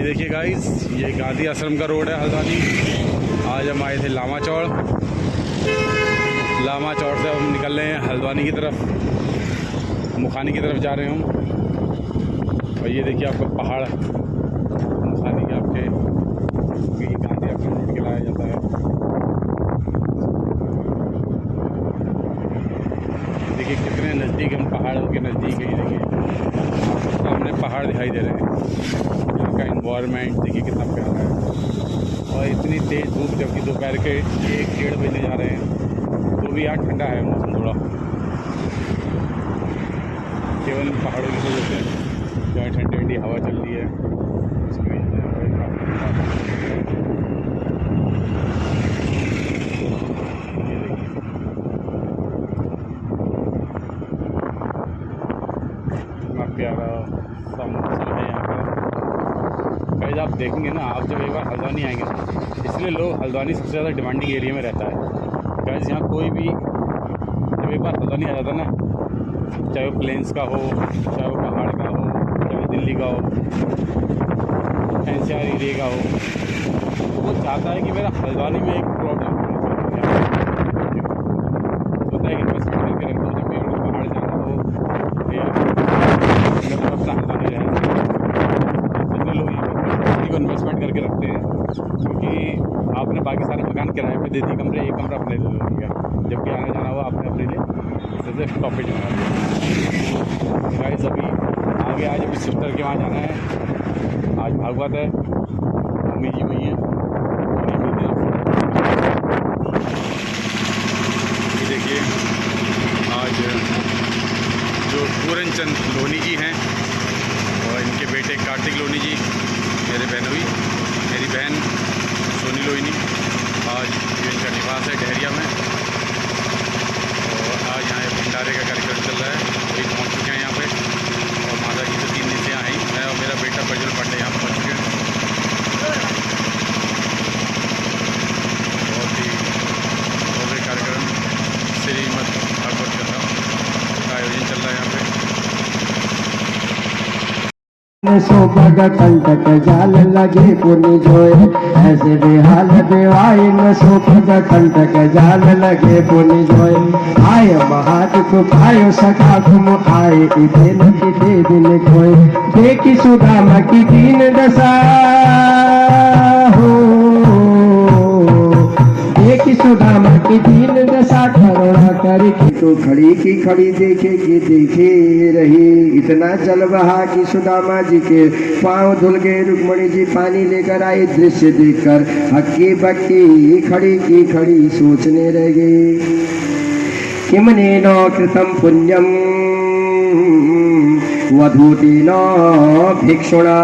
ये देखिए गाइस, ये गांधी आश्रम का रोड है हल्द्वानी। आज हम आए थे लामा चौड़ से हम निकल रहे हैं हल्द्वानी की तरफ, मुखानी की तरफ जा रहे हैं हम। और ये देखिए आपका पहाड़ मुखानी के आपके गांधी आश्रम रोड के लाया जाता है। देखिए कितने नज़दीक हम पहाड़ों के नज़दीक है। ये देखिए सामने पहाड़ दिखाई दे रहे हैं। यहाँ का इन्वायरमेंट देखिए कितना प्यारा है। और इतनी तेज़ धूप, जबकि दोपहर के 1-1:30 बजने जा रहे हैं, तो भी आज ठंडा है मौसम थोड़ा, केवल पहाड़ों की वजह से जहाँ ठंडी ठंडी हवा चल रही है उसकी वजह से। इतना प्यारा सा मौसम है यहाँ का। गाइस आप देखेंगे ना, आप जब एक बार हल्द्वानी आएंगे ना, इसलिए लोग हल्द्वानी सबसे ज़्यादा डिमांडिंग एरिया में रहता है। गाइस यहाँ कोई भी जब एक बार हल्द्वानी आ जाता है ना, चाहे वो प्लेन्स का हो, चाहे वो पहाड़ का हो, चाहे दिल्ली का हो, NCR एरिया का हो, वो चाहता है कि मेरा हल्द्वानी में एक प्रॉब्लम होता है कि बस करके रखो, जब भी पहाड़ जाना हो या अपना हल्द्वानी रहे। इतने लोग यहाँ पर को इन्वेस्टमेंट करके रखते हैं, क्योंकि आपने बाकी सारे मकान किराए पे दे दी, कमरे एक कमरा अपने ले लिया, जबकि आने जाना हुआ आपने अपने लिए जैसे प्रॉफिट बना दिया। गाइस अभी आगे आज अभी सिस्टर के वहाँ जाना है। आज भागवत है, मम्मी जी वही है। ये देखिए आज जो पूरन चंद लोनी जी हैं और इनके बेटे कार्तिक लोनी जी, मेरी बहन सोनी लोनी, आज इनका निवास है डहरिया में। और आज यहाँ भंडारे का कार्यक्रम चल रहा है, वही पहुँच चुके हैं यहाँ पे। और माता जी तो 3 दिन से आई, मैं और मेरा बेटा बजल पांडे यहाँ पहुँच चुके हैं। बहुत ही भव्य कार्यक्रम श्रीमद् भागवत कथा का आयोजन चल रहा है यहाँ पे। सो कंटक जाल लगे पुनि जोए, ऐसे बेहाल बेवाई न सो कंटक जाल लगे पुनि जोए। आय महादुख पायो सखा तुम आए, इतने न किते दिन खोए। देखी सुदामा की दीन दशा हो, देखी सुदामा की दीन दशा, करुणा करके तो खड़ी की खड़ी देखे रही। इतना जल बहा कि सुदामा जी के पांव धुल गए। रुक्मणी जी पानी लेकर आई, दृश्य देखकर हक्की बक्की खड़ी की खड़ी सोचने लगे। किमनेन कृतं पुण्यम वधूतेन भिक्षुणा,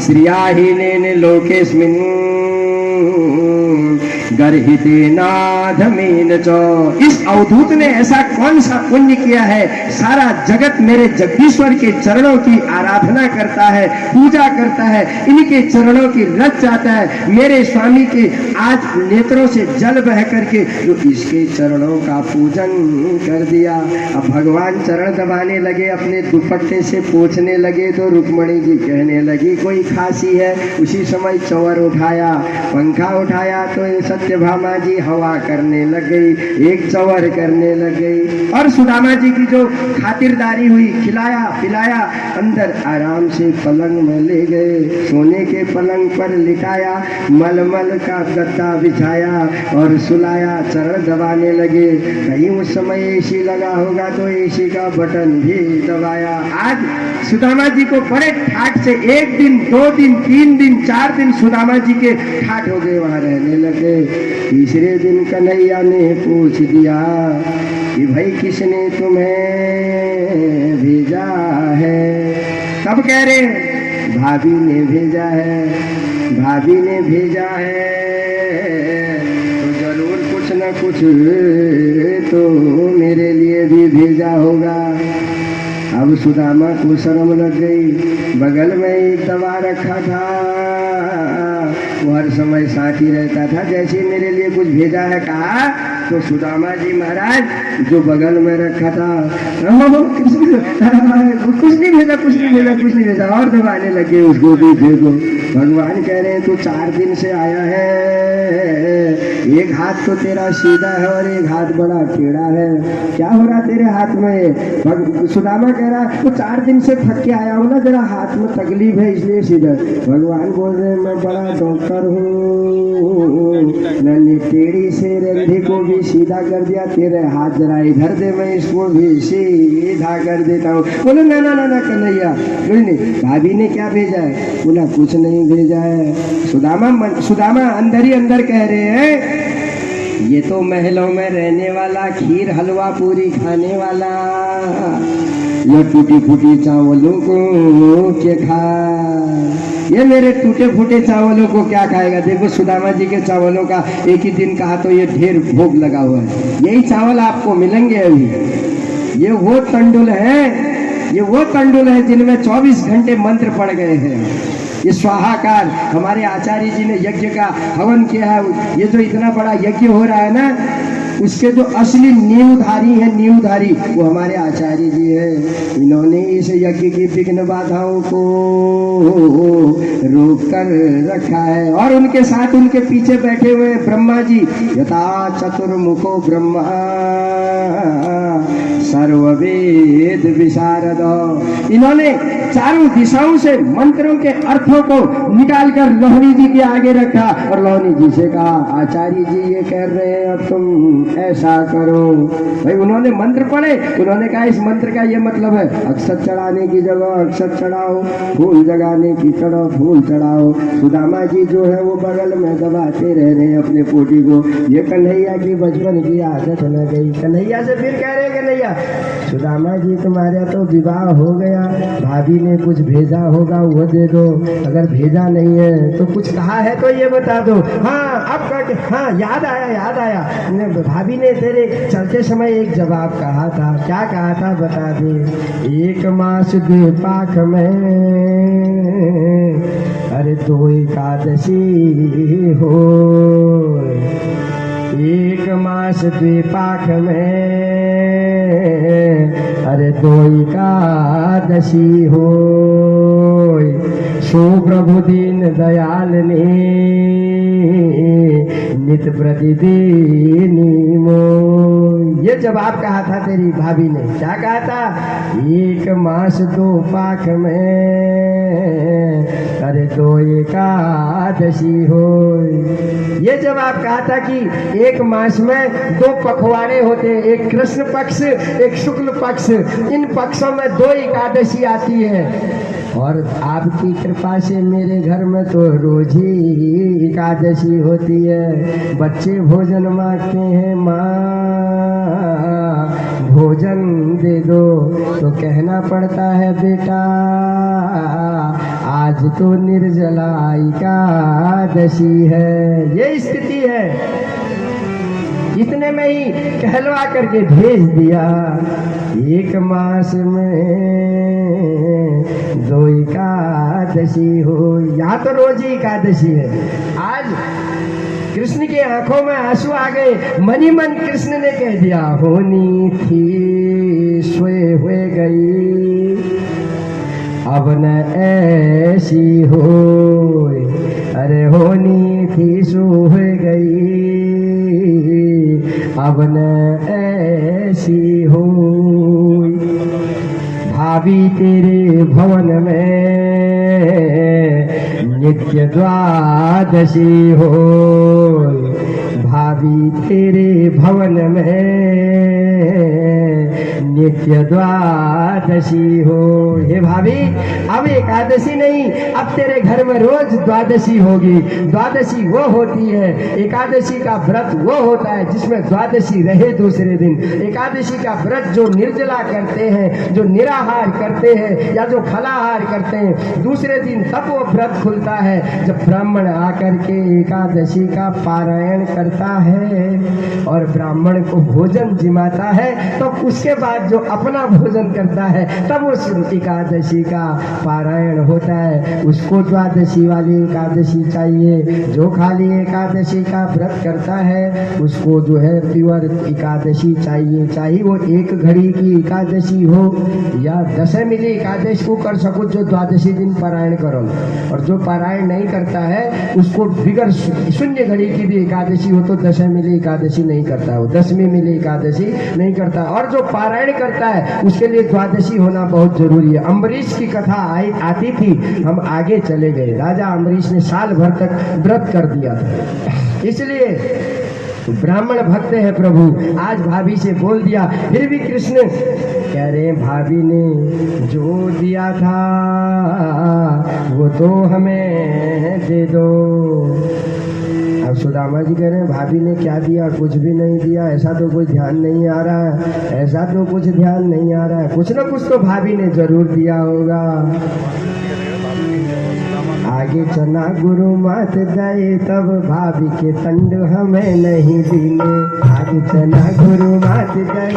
श्रियाहीनेन लोकेस्मिन् गर्हितेनाधमेन च। इस अवधूत ने ऐसा कौन सा पुण्य किया है, सारा जगत मेरे जगदीश्वर के चरणों की आराधना करता है, पूजा करता है, इनके चरणों की रच जाता है। मेरे स्वामी के आज नेत्रों से जल बह करके जो इसके चरणों का पूजन कर दिया। अब भगवान चरण दबाने लगे, अपने दुपट्टे से पोंछने लगे, तो रुक्मणी जी कहने लगी कोई खांसी है। उसी समय चंवर उठाया, पंखा उठाया, तो सत्यभामा जी हवा करने लग गई, एक चंवर करने लग गई। और सुदामा जी की जो खातिरदारी हुई, खिलाया पिलाया, अंदर आराम से पलंग में ले गए, सोने के पलंग पर लिटाया, मलमल का गद्दा बिछाया और सुलाया, चरण दबाने लगे। कहीं उस समय एसी लगा होगा तो एसी का बटन भी दबाया। आज सुदामा जी को बड़े ठाट से 1 दिन 2 दिन 3 दिन 4 दिन सुदामा जी के ठाट हो गए, वहां रहने लगे। तीसरे दिन कन्हैया ने पूछ दिया कि भाई किसने तुम्हें भेजा है? तब कह रहे भाभी ने भेजा है, भाभी ने भेजा है, तो जरूर कुछ न कुछ तो मेरे लिए भी भेजा होगा। अब सुदामा को शर्म लग गई, बगल में एक दवा रखा था, वो हर समय साथ ही रहता था। जैसे मेरे लिए कुछ भेजा है, कहा तो सुदामा जी महाराज जो बगल में रखा था, कुछ नहीं भेजा और दबाने लगे उसको भी देखो। भगवान कह रहे हैं तू 4 दिन से आया है, एक हाथ तो तेरा सीधा है और एक हाथ बड़ा टेढ़ा है, क्या हो रहा तेरे हाथ में? सुदामा कह रहा तो 4 दिन से थक के आया हूँ ना, जरा हाथ में तकलीफ है इसलिए सीधा। भगवान बोल रहे हैं मैं बड़ा डॉक्टर हूँ, मैंने टेढ़ी से रंधी को भी सीधा कर दिया, तेरे हाथ जरा इधर दे मैं इसको भी सीधा कर देता हूँ। बोले ना ना ना ना कन्हैया, कोई नहीं, भाभी ने क्या भेजा है? बोला कुछ नहीं भेजा है। सुदामा अंदर ही अंदर कह रहे हैं ये तो महलों में रहने वाला, खीर हलवा पूरी खाने वाला, ये टूटी फूटी चावलों को क्या खा, ये मेरे टूटे फूटे चावलों को क्या खाएगा? देखो सुदामा जी के चावलों का एक ही दिन कहा तो ये ढेर भोग लगा हुआ है, यही चावल आपको मिलेंगे अभी। ये वो तंडुल है जिनमें 24 घंटे मंत्र पड़ गए हैं। ये स्वाहाकार हमारे आचार्य जी ने यज्ञ का हवन किया है। ये जो इतना बड़ा यज्ञ हो रहा है ना, उसके जो असली नींवधारी वो हमारे आचार्य जी है। इन्होंने इस यज्ञ की विघ्न बाधाओं को रोक कर रखा है। और उनके साथ उनके पीछे बैठे हुए ब्रह्मा जी, यथा चतुर्मुखो ब्रह्मा सर्ववेद विशारद, इन्होंने चारों दिशाओं से मंत्रों के अर्थों को निकालकर लोहनी जी के आगे रखा और लोहनी जी से कहा आचार्य जी ये कह रहे हैं अब तुम ऐसा करो। भाई उन्होंने मंत्र पढ़े, उन्होंने कहा इस मंत्र का ये मतलब है अक्षत चढ़ाने की जगह अक्षत चढ़ाओ, फूल जगाने की जगह फूल चढ़ाओ। सुदामा जी जो है वो बगल में दबाते रह रहे हैं अपने पोटी को। ये कन्हैया की बचपन की आदत न गई। कन्हैया से फिर कह रहे कन्हैया सुदामा जी तुम्हारा तो विवाह हो गया, भाभी ने कुछ भेजा होगा वो दे दो, अगर भेजा नहीं है तो कुछ कहा है तो ये बता दो। हाँ अब हाँ याद आया भाभी ने तेरे चलते समय एक जवाब कहा था। क्या कहा था बता दे। 1 मास 2 पाक में अरे 2 एकादशी हो, 1 मास 2 पाक में अरे 2 एकादशी हो, सो प्रभु दीन दयाल ने नित प्रतिदिन मो। ये जवाब कहा था तेरी भाभी ने। क्या कहा था? 1 मास 2 पाक में अरे 2 एकादशी हो। ये जवाब कहा था कि 1 मास में 2 पखवाड़े होते, एक कृष्ण पक्ष एक शुक्ल पक्ष। इन पक्षों में 2 एकादशी आती है और आपकी कृपा से मेरे घर में तो रोज ही एकादशी होती है। बच्चे भोजन मांगते हैं माँ भोजन दे दो, तो कहना पड़ता है बेटा आज तो निर्जला एकादशी है। ये स्थिति है। इतने में ही कहलवा करके भेज दिया। 1 मास में 2 एकादशी हो। यहाँ तो रोज ही एकादशी है। आज कृष्ण की आंखों में आंसू आ गए। मनी मन कृष्ण ने कह दिया होनी थी सोए हुए गई, अब न ऐसी हो। अरे होनी थी सोए गई, अब न ऐसी हो। भाभी तेरे भवन में नित्य द्वादशी हो, भाभी तेरे भवन में नित्य द्वादशी हो। हे भाभी अब एकादशी नहीं, अब तेरे घर में रोज द्वादशी होगी। द्वादशी वो होती है, एकादशी का व्रत वो होता है जिसमें द्वादशी रहे दूसरे दिन। एकादशी का व्रत जो निर्जला करते हैं, जो निराहार करते हैं या जो फलाहार करते हैं, दूसरे दिन तब वो व्रत खुलता है जब ब्राह्मण आकर के एकादशी का पारायण करता है और ब्राह्मण को भोजन जिमाता है, तो उसके बाद जो अपना भोजन करता है तब उस एकादशी का पारायण होता है। उसको द्वादशी वाली एकादशी चाहिए। जो खाली एकादशी का व्रत करता है उसको जो है प्योर एकादशी चाहिए। चाहे वो 1 घड़ी की एकादशी हो या 10 मिली एकादशी को कर सको, जो द्वादशी दिन पारायण करो। और जो पारायण नहीं करता है उसको बिगर 0 घड़ी की भी एकादशी हो तो 10 मिली एकादशी नहीं करता हो, 10वीं मिली एकादशी नहीं करता। और जो पारायण करता है उसके लिए द्वादशी होना बहुत जरूरी है। अम्बरीश की कथा आती थी, हम आगे चले गए। राजा अम्बरीश ने साल भर तक व्रत कर दिया था, इसलिए ब्राह्मण भक्त है प्रभु। आज भाभी से बोल दिया, फिर भी कृष्ण कह रहे भाभी ने जो दिया था वो तो हमें दे दो। अब सुदामा जी कह रहे हैं भाभी ने क्या दिया, कुछ भी नहीं दिया, ऐसा तो कुछ ध्यान नहीं आ रहा है, ऐसा तो कुछ ध्यान नहीं आ रहा है, कुछ ना कुछ तो भाभी ने जरूर दिया होगा। आगे चना गुरु मात गए तब भाभी के तंड हमें नहीं दिले। आगे चना गुरु मात गए।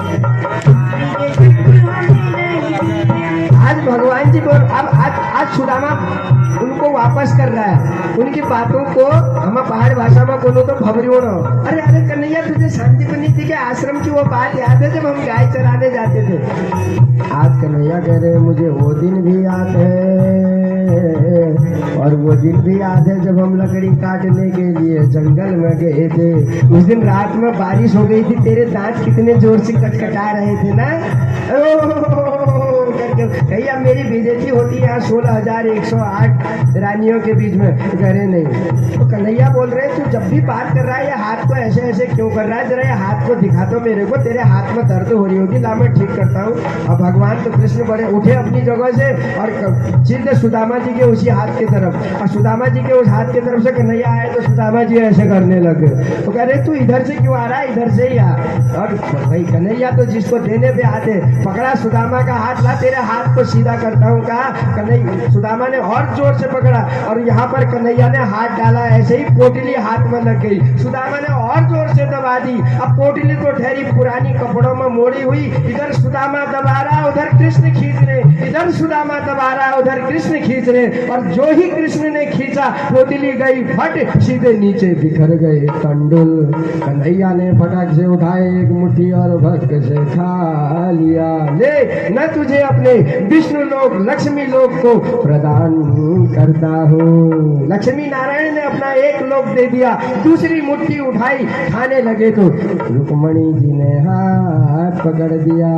आज भगवान जी को आज सुदामा उनको वापस कर रहा है। उनकी बातों को हम पहाड़ भाषा में बोलो तो भवरियों। अरे अरे कन्हैया, तुझे शांतिपनी थी के आश्रम की वो बात याद है जब हम गाय चराने जाते थे? आज कन्हैया कह रहे मुझे वो दिन भी याद है, और वो दिन भी याद है जब हम लकड़ी काटने के लिए जंगल में गए थे। उस दिन रात में बारिश हो गई थी, तेरे दांत कितने जोर से कटकटा रहे थे ना। भैया मेरी बेइज्जती होती है यहाँ 16,108 रानियों के बीच में। करे नहीं तो कन्हैया बोल रहे तू जब भी बात कर रहा है ये हाथ को ऐसे ऐसे क्यों कर रहा है, जरा ये हाथ को दिखा दो मेरे को, तेरे हाथ में दर्द हो रही होगी, ला मैं ठीक करता हूँ। अब भगवान तो कृष्ण बड़े उठे अपनी जगह से और सीधे सुदामा जी के उसी हाथ की तरफ, और सुदामा जी के उस हाथ की तरफ से कन्हैया आए तो सुदामा जी ऐसे करने लगे। तो कह रहे तू इधर से क्यों आ रहा है, इधर से ही आ। और भाई कन्हैया तो जिसको देने पे आते, पकड़ा सुदामा का हाथ, ला तेरे हाथ को सीधा करता हूँ। कहा कन्हैया, सुदामा ने और जोर से पकड़ा और यहाँ पर कन्हैया ने हाथ डाला, ऐसे ही पोटली हाथ में लग गई। सुदामा ने और जोर से दबा दी। अब पोटली तो ठहरी पुरानी कपड़ों में मोड़ी हुई, इधर सुदामा दबा रहा उधर कृष्ण खींच रहे, इधर सुदामा दबा रहा उधर कृष्ण खींच रहे। और जो ही कृष्ण ने खींचा पोटली गई फट, सीधे नीचे बिखर गए तंडुल। कन्हैया ने फटाक से उठाए एक मुट्ठी और भक्त से खा लिया। ले न तुझे अपने विष्णु लोक लक्ष्मी लोक को प्रदान करता हूँ। लक्ष्मी नारायण ने अपना एक लोक दे दिया, दूसरी मुट्ठी उठाई खाने लगे तो रुक्मणी जी ने हाथ पकड़ दिया।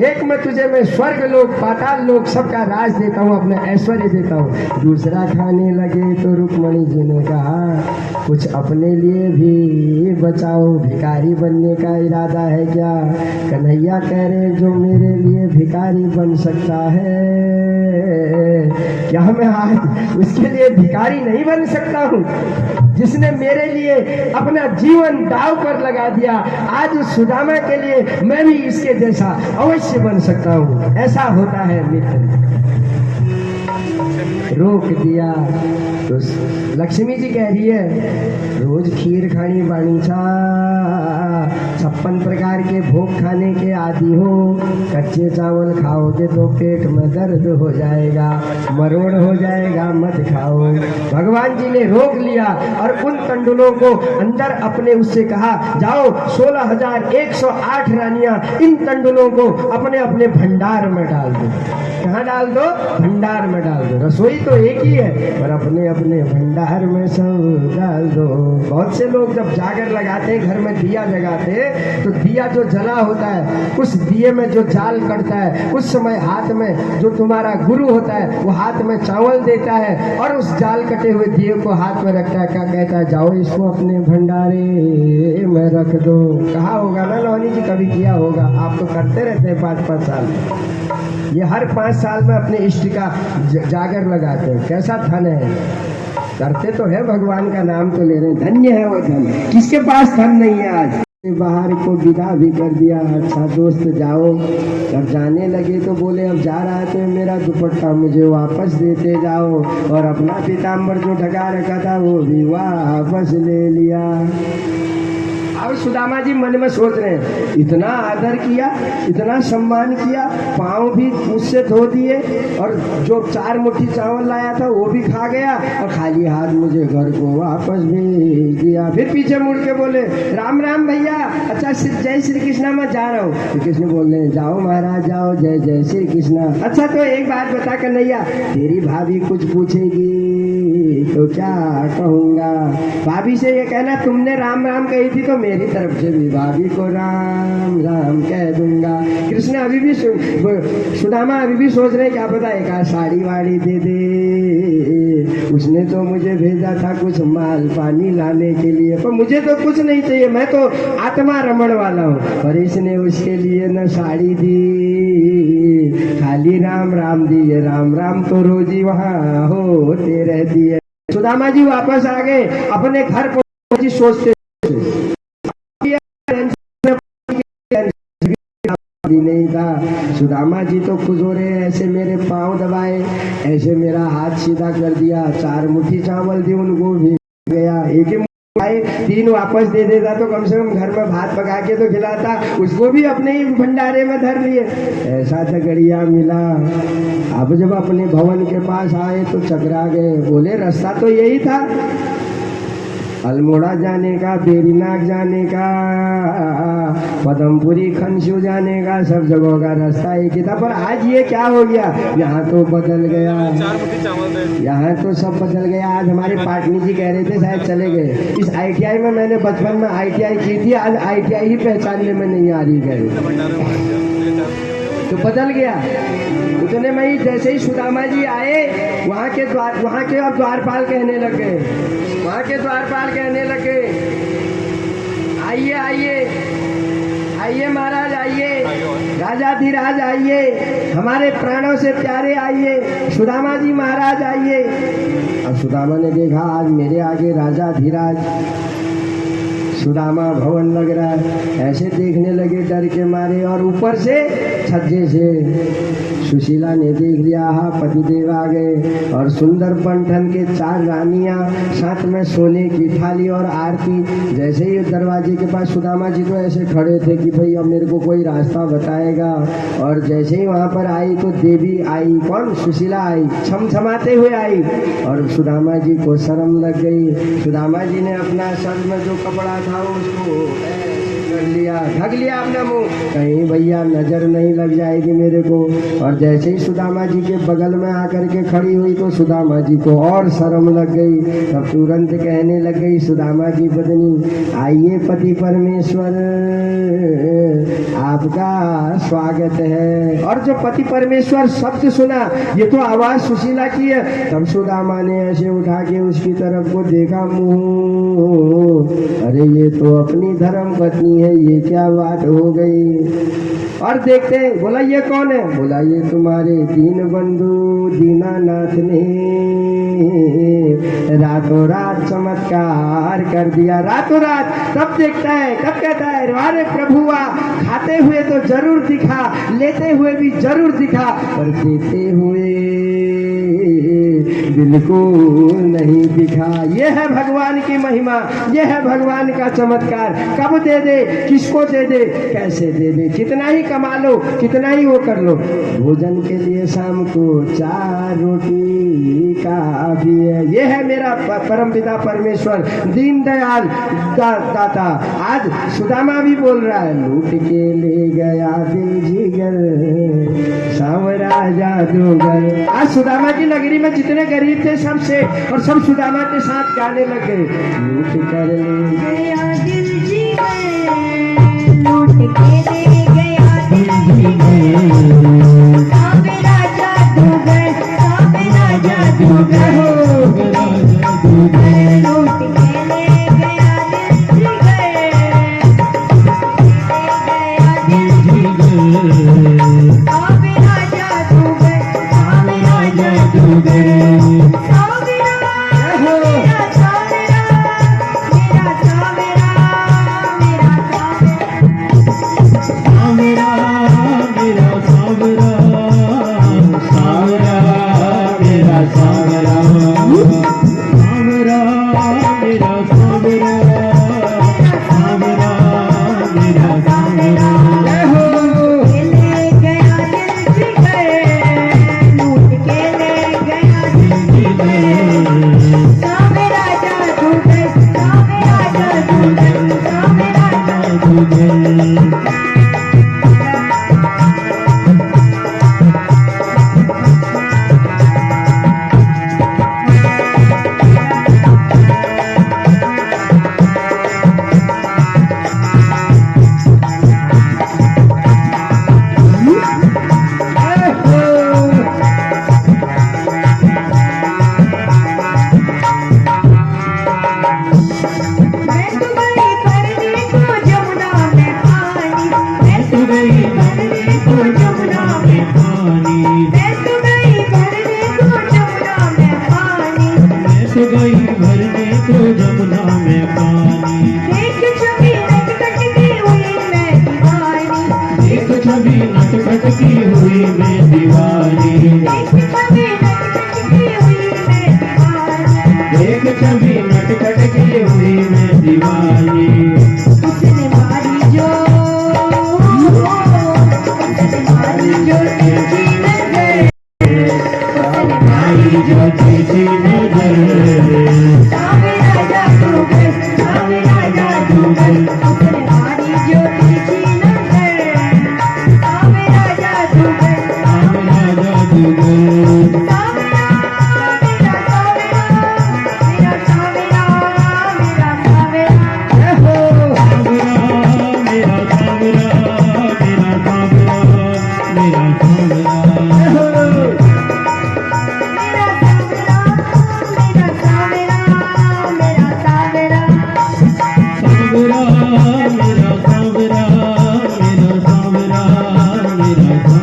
एक में तुझे मैं स्वर्ग लोक पाताल लोक सबका राज देता हूँ, अपने ऐश्वर्य देता हूँ। दूसरा खाने लगे तो रुक्मणी जी ने कहा कुछ अपने लिए भी बचाओ, भिखारी बनने का इरादा है क्या? कन्हैया कह रहे जो मेरे लिए भिखारी बन सकता है क्या मैं आज उसके लिए भिखारी नहीं बन सकता हूँ? जिसने मेरे लिए अपना जीवन दांव पर लगा दिया, आज उस सुदामा के लिए मैं भी इसके जैसा अवश्य बन सकता हूँ। ऐसा होता है मित्र। रोक दिया तो लक्ष्मी जी कह रही है रोज खीर खानी बाणी छा, 56 प्रकार के भोग खाने के आदि हो, कच्चे चावल खाओगे तो पेट में दर्द हो जाएगा, मरोड़ हो जाएगा, मत खाओ। भगवान जी ने रोक लिया और उन तंडुलों को अंदर अपने उससे कहा जाओ 16,108 रानियां इन तंडुलों को अपने अपने भंडार में डाल दो। कहाँ डाल दो? भंडार में डाल दो। रसोई तो एक ही है पर अपने अपने भंडार में सब डाल दो। बहुत से लोग जब जागर लगाते हैं, घर में दिया जगाते हैं, तो दिया जो जला होता है उस दिए में जो जाल कटता है उस समय हाथ में जो तुम्हारा गुरु होता है वो हाथ में चावल देता है और उस जाल कटे हुए दिए को हाथ में रखता है। क्या कहता है? जाओ इसको अपने भंडारे में रख दो। कहा होगा ना लोहनी जी, कभी किया होगा। आप तो करते रहते हैं 5-5 साल। ये हर 5 साल में अपने इष्ट का जागर लगाते हैं। कैसा धन है, करते तो है, भगवान का नाम तो ले रहे हैं। धन्य है वो धन, किसके पास धन नहीं है। आज बाहर को विदा भी कर दिया। अच्छा दोस्त जाओ। जब जाने लगे तो बोले अब जा रहा है तो मेरा दुपट्टा मुझे वापस देते जाओ, और अपना पीताम्बर जो ढका रखा था वो भी वापस ले लिया। अब सुदामा जी मन में सोच रहे हैं, इतना आदर किया, इतना सम्मान किया, पाँव भी मुझसे धो दिए और जो 4 मुट्ठी चावल लाया था वो भी खा गया और खाली हाथ मुझे घर को वापस भेज दिया। फिर पीछे मुड़ के बोले, राम राम भैया, अच्छा जय श्री कृष्णा, मैं जा रहा हूँ। श्री कृष्ण बोल रहे हैं, जाओ महाराज जाओ, जय जय श्री कृष्णा। अच्छा तो एक बात बता कन्हैया, तेरी भाभी कुछ पूछेगी तो क्या कहूँगा? भाभी से ये कहना तुमने राम राम कही थी तो मेरी तरफ से भी भाभी को राम राम कह दूंगा। कृष्ण अभी भी सुदामा अभी भी सोच रहे क्या पता एक साड़ी वाड़ी दे दे, उसने तो मुझे भेजा था कुछ माल पानी लाने के लिए, पर मुझे तो कुछ नहीं चाहिए, मैं तो आत्मा रमण वाला हूँ। पर इसने उसके लिए न साड़ी दी, खाली राम राम दिए, राम राम तो रोजी वहाँ होते रहती है। सुदामा जी वापस आ गए अपने घर पर, सोचते नहीं था। सुदामा जी तो खुश हो रहे हैं, ऐसे मेरे पांव दबाए, ऐसे मेरा हाथ सीधा कर दिया, 4 मुट्ठी चावल दी उनको भी गया, एक ही मुट्ठी 3 वापस दे देता तो कम से कम घर में भात पका के तो खिलाता, उसको भी अपने ही भंडारे में धर लिए। ऐसा झगड़िया मिला। अब जब अपने भवन के पास आए तो चकरा गए, बोले रास्ता तो यही था, अल्मोड़ा जाने का, बेरीनाग जाने का, पदमपुरी खनसू जाने का, सब जगहों का रास्ता एक ही था। पर आज ये क्या हो गया, यहाँ तो बदल गया, यहाँ तो सब बदल गया। आज हमारे पाटनी जी कह रहे थे शायद चले गए। इस ITI में मैंने बचपन में ITI की थी, आज ITI ही पहचानने में नहीं आ रही है, तो बदल गया। उतने में ही जैसे ही सुदामा जी आए, वहाँ के अब द्वारपाल कहने लग गए, वहाँ के द्वारपाल कहने लगे, आइए आइए आइए महाराज आइए, राजाधिराज आइए, हमारे प्राणों से प्यारे आइए, सुदामा जी महाराज आइए। अब सुदामा ने देखा आज मेरे आगे राजाधिराज सुदामा भवन लग रहा है, ऐसे देखने लगे डर के मारे। और ऊपर से छज्जे से सुशीला ने देख लिया, हाँ पतिदेव आ गए, और सुंदर बंठन के 4 रानियां, साथ में सोने की थाली और आरती। जैसे ही दरवाजे के पास सुदामा जी तो ऐसे खड़े थे कि भाई अब मेरे को कोई रास्ता बताएगा, और जैसे ही वहाँ पर आई तो देवी आई, कौन? सुशीला आई, छमछमाते हुए आई, और सुदामा जी को शर्म लग गई। सुदामा जी ने अपना सर में जो कपड़ा था उसको कर लिया, ढक लिया अपना मुंह, कहीं भैया नजर नहीं लग जाएगी मेरे को। और जैसे ही सुदामा जी के बगल में आकर के खड़ी हुई तो सुदामा जी को और शर्म लग गई। तब तुरंत कहने लग गई सुदामा की पत्नी, आइए पति परमेश्वर, आपका स्वागत है। और जो पति परमेश्वर शब्द सुना, ये तो आवाज सुशीला की है। तब सुदामा ने ऐसे उठा के उसकी तरफ को देखा, मुंह, अरे ये तो अपनी धर्म पत्नी है, ये क्या बात हो गई। और देखते, बोला ये कौन है? बोला ये तुम्हारे दीन बंधु दीनानाथ ने रातों रात चमत्कार कर दिया, रातों रात। तब देखता है, तब कहता है, अरे प्रभुआ, खाते हुए तो जरूर दिखा, लेते हुए भी जरूर दिखा, पर देते हुए बिल्कुल नहीं दिखा। ये है भगवान की महिमा, ये है भगवान का चमत्कार। कब दे दे, किसको दे दे, कैसे दे दे, कितना ही कमा लो, कितना ही वो कर लो। भोजन के लिए शाम को 4 रोटी काफी है। ये है मेरा परमपिता परमेश्वर, दीनदयाल दाता। आज सुदामा भी बोल रहा है, लूट के ले गया दिल जिगर सांवरा जादूगर। आज सुदामा की नगरी में जितने गरीब थे सबसे, और सब सुदामा के साथ गाने लगे, लूट कर ले गया दिल जिगर, लूट के ले गया दिल जिगर, सांवरा जादूगर, सांवरा जादूगर, लूट के ले गया दिल जिगर, सांवरा जादूगर, सांवरा जादूगर। सावरा में पानी, मैं तो गई भरने को जमुना में पानी, मैं तो गई भरने को जमुना में पानी। देख छवि नटखटती हुई मैं दीवानी, एक छवि नटखटती हुई मैं दीवानी, देख छवि नटखटती हुई मैं दीवानी। एक छवि नटखटती हुई मैं दीवानी। उसने मारी जो तिरछी नजर, उसने मारी जो तीखी नजर, सावेरा जादूगर, सावेरा जादूगर, उसने मारी जो तिरछी नजर, सावेरा जादूगर, सावरा जादूगर, सावेरा मेरा सावेरा, मेरा सावेरा, मेरा सावेरा। जय हो। सावरा मेरा सावरा, मेरा सावरा, मेरा सावरा। जय हो। मेरा सावेरा, मेरा सावेरा, मेरा सावेरा। सावरा मेरा सावरा, मेरा सावरा, मेरा सावरा।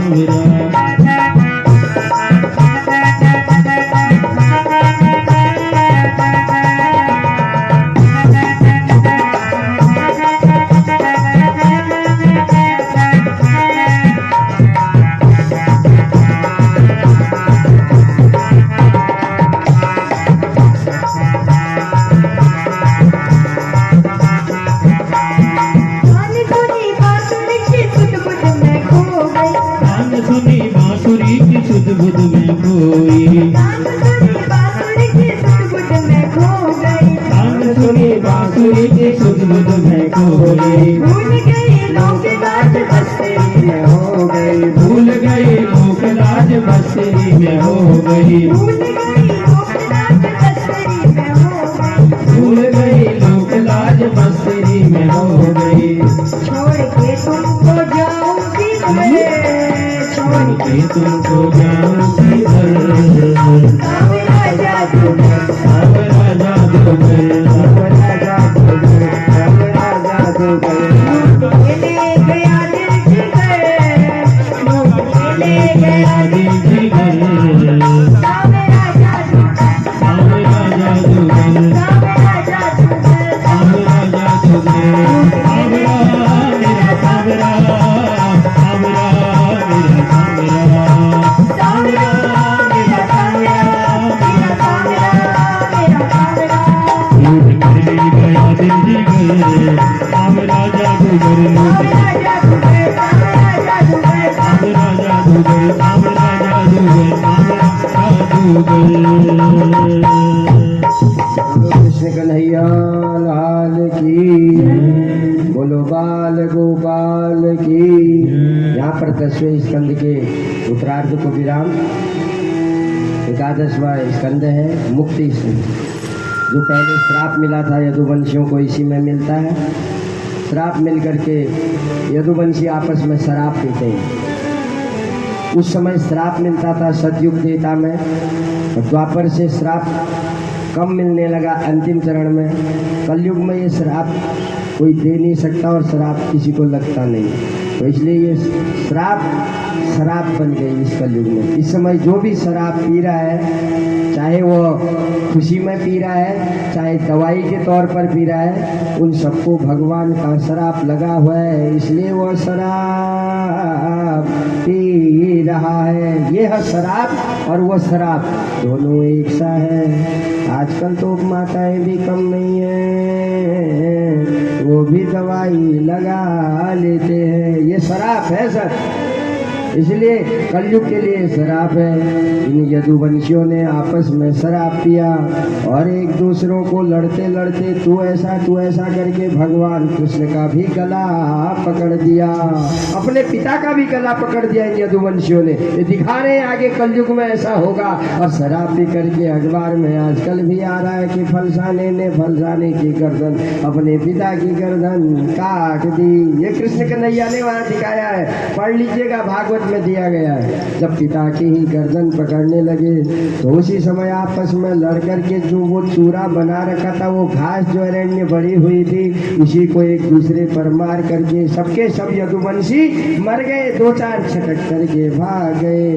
कान सुनी बांसुरी की सुध-बुध में खो गई, कान सुनी बांसुरी की सुध-बुध में खोई, कान सुनी बांसुरी की सुध-बुध में खो गई, कान सुनी बांसुरी की सुध-बुध में खोई। भूल गई लोक लाज बस्ती में हो गई, भूल गई लोक लाज बस्ती में हो गई, भूल गई लोक लाज बस्ती में हो गई। भूल गई लोक लाज बस्ती में हो गई। छोड़ के तुमको जाऊंगी मैं, छोड़ के तुमको जाऊंगी घर, सावेरा जादूगर, सावरा जादूगर, सावरा जादूगर, सावरा जादूगर। ले गया दिल जिगर, ले गया दिल जिगर, सावेरा जादूगर, सावरा जादूगर, सावेरा जादूगर, सावरा जादूगर। सावरा मेरा सावरा, सावरा मेरा सावरा, सावेरा मेरा सावेरा, मेरा सावेरा, मेरा सावेरा। लूट कर ले गया दिल जिगर, सावरा जादूगर, लूट सावेरा जादूगर, सावेरा जादूगर, सावरा जादूगर, सावरा जादूगर, सावरा जादूगर। बोलो कृष्ण कन्हैया लाल की, बोलो बाल गोपाल की। यहाँ पर 10वें स्कंद के उत्तरार्ध को विराम। 11वां स्कंद है मुक्ति स्कंद। जो पहले श्राप मिला था यदुवंशियों को, इसी में मिलता है। श्राप मिल करके यदुवंशी आपस में शराब पीते हैं। उस समय श्राप मिलता था सतयुग त्रेता में, और द्वापर से श्राप कम मिलने लगा अंतिम चरण में। कलयुग में ये श्राप कोई दे नहीं सकता और श्राप किसी को लगता नहीं, तो इसलिए ये श्राप शराब बन गई इस कलयुग में। इस समय जो भी शराब पी रहा है, चाहे वो खुशी में पी रहा है, चाहे दवाई के तौर पर पी रहा है, उन सबको भगवान का शराब लगा हुआ है, इसलिए वो शराब पी रहा है। ये है शराब और वो शराब दोनों एक सा है। आजकल तो माताएं भी कम नहीं है, वो भी दवाई लगा लेते हैं। ये शराब है सर, इसलिए कलयुग के लिए शराब है। इन यदुवंशियों ने आपस में शराब पिया और एक दूसरों को लड़ते लड़ते तू ऐसा करके भगवान कृष्ण का भी गला पकड़ दिया, अपने पिता का भी गला पकड़ दिया इन यदुवंशियों ने। ये दिखा रहे हैं आगे कलयुग में ऐसा होगा। और शराब पी करके अखबार में आजकल भी आ रहा है कि फलसाने ने फलसाने की गर्दन, अपने पिता की गर्दन काट दी। ये कृष्ण कन्हैया ने वहाँ दिखाया है, पढ़ लीजिएगा भागवत श्राप में दिया गया है। जब पिता की ही गर्दन पकड़ने लगे तो उसी समय आपस में लड़ करके जो वो चूरा बना रखा था, वो घास जो अरण्य बड़ी हुई थी, उसी को एक दूसरे पर मार करके सबके सब यदुवंशी मर गए। 2-4 छटक करके भाग गए।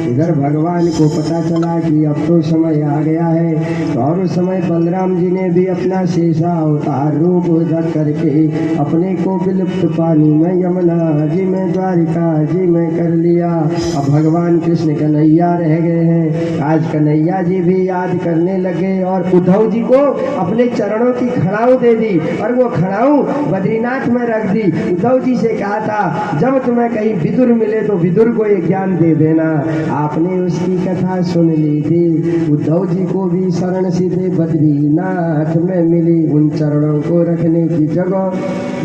इधर भगवान को पता चला कि अब तो समय आ गया है, तो और उस समय बलराम जी ने भी अपना शेषा अवतार रूप रख करके अपने को विलुप्त पानी में यमुना जी में द्वारिका जी में कर लिया। अब भगवान कृष्ण कन्हैया रह गए हैं। आज कन्हैया जी भी याद करने लगे और उद्धव जी को अपने चरणों की खड़ाऊ दे दी और वो खड़ाऊ बद्रीनाथ में रख दी। उद्धव जी से कहा था जब तुम्हें कहीं विदुर मिले तो विदुर को ये ज्ञान दे देना। आपने उसकी कथा सुन ली थी। उद्धव जी को भी शरण सीधे बद्रीनाथ में मिली। उन चरणों को रखने की जगह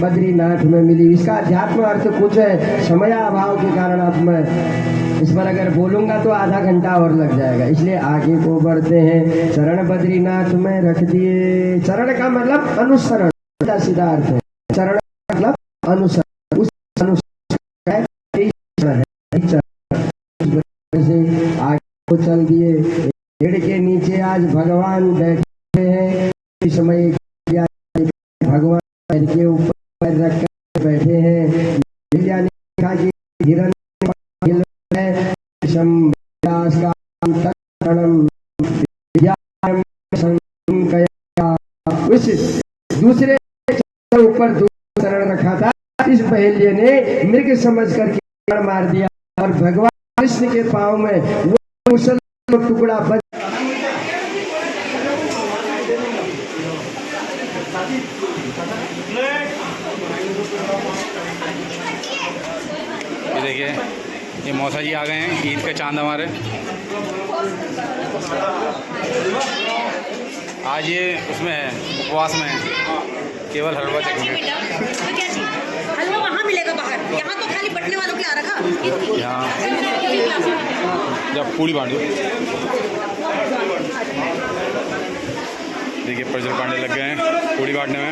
बद्रीनाथ में मिली। इसका अध्यात्म अर्थ कुछ है, समयाभाव के कारण अब मैं इस पर अगर बोलूंगा तो आधा घंटा और लग जाएगा, इसलिए आगे को बढ़ते हैं। चरण बद्रीनाथ में रख दिए। चरण का मतलब अनुसरण, सीधा अर्थ है। चरण का मतलब अनुसरण, उस अनुसरण से आगे को चल दिए। पेड़ के नीचे आज भगवान बैठे हैं। इस समय भगवान पेड़ के ऊपर रख कर बैठे हैं। हिरण उस दूसरे ऊपर दूसरा चरण रखा था। इस पहेलिये ने मृग समझ करके मार दिया और भगवान कृष्ण के पांव में वो मुसल टुकड़ा बच। ये देखिए, ये मौसा जी आ गए हैं। ईद के चांद हमारे आज ये उसमें है, उपवास में है, केवल हलवा चखेंगे। तो क्या चीज़ हलवा वहाँ मिलेगा बाहर, यहाँ तो खाली बटने वालों के आ रखा। यहाँ जब पूड़ी बांट दो। देखिए प्रज्वल पांडे लग गए हैं पूड़ी बांटने में।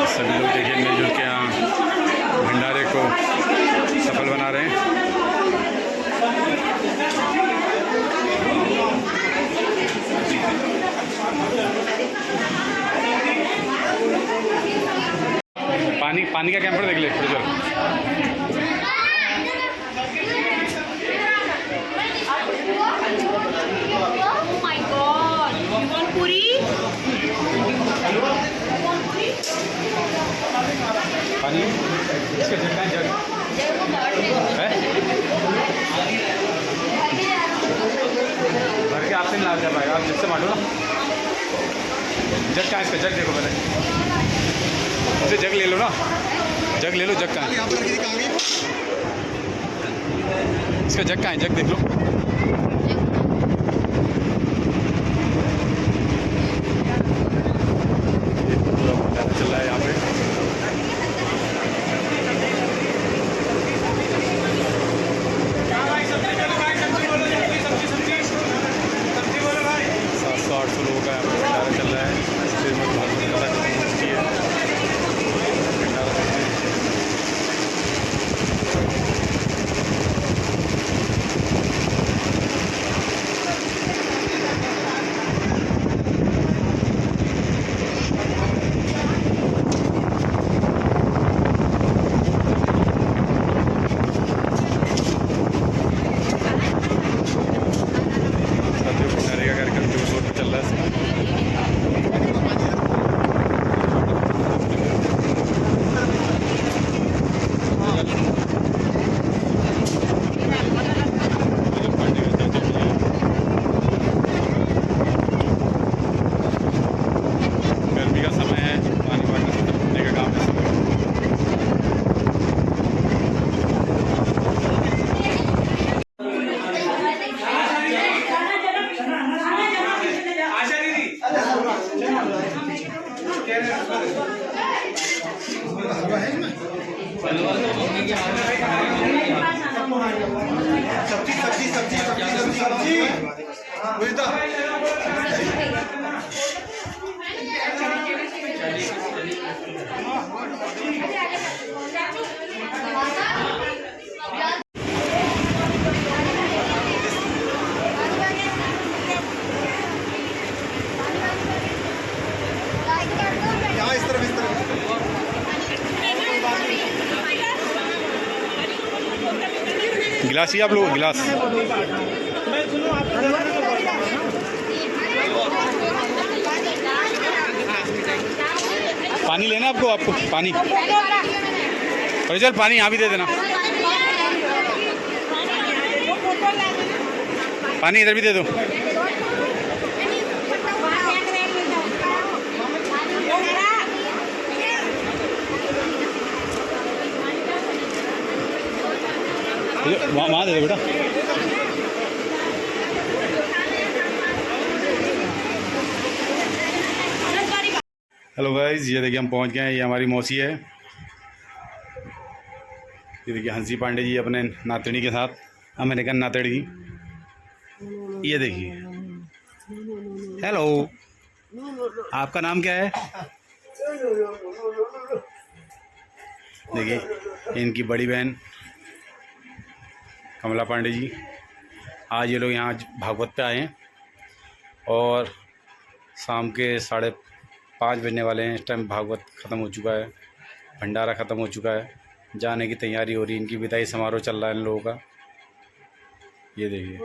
सभी लोग देखिए मिलजुल के यहाँ भंडारे को सफल बना रहे हैं। पानी का कैंपर देख ले प्रज्वल। पानी इसके जगह जग है भर के आपसे ला जा पाएगा। आप जिससे बांटो ना। जग कहाँ है इसका? जग देखो पहले, उसे जग ले लो ना। जग ले लो। जग कहाँ है इसका? जग कहाँ है? जग देख लो। चल रहा है यहाँ पे। सब्जी गिलास ही आप लोग गिलास पानी लेना आपको पानी अरे चल पानी यहाँ भी दे देना पानी इधर भी दे दो वहाँ दे दो बेटा हेलो गाइस ये देखिए हम पहुंच गए हैं ये हमारी मौसी है ये देखिए हंसी पांडे जी अपने नातनी के साथ अमेरिकन नातड़ी ये देखिए हेलो आपका नाम क्या है देखिए इनकी बड़ी बहन कमला पांडे जी आज ये लोग यहाँ भागवत पे आए हैं और शाम के 5:30 बजने वाले हैं। इस टाइम भागवत ख़त्म हो चुका है भंडारा ख़त्म हो चुका है जाने की तैयारी हो रही है इनकी विदाई समारोह चल रहा है इन लोगों का ये देखिए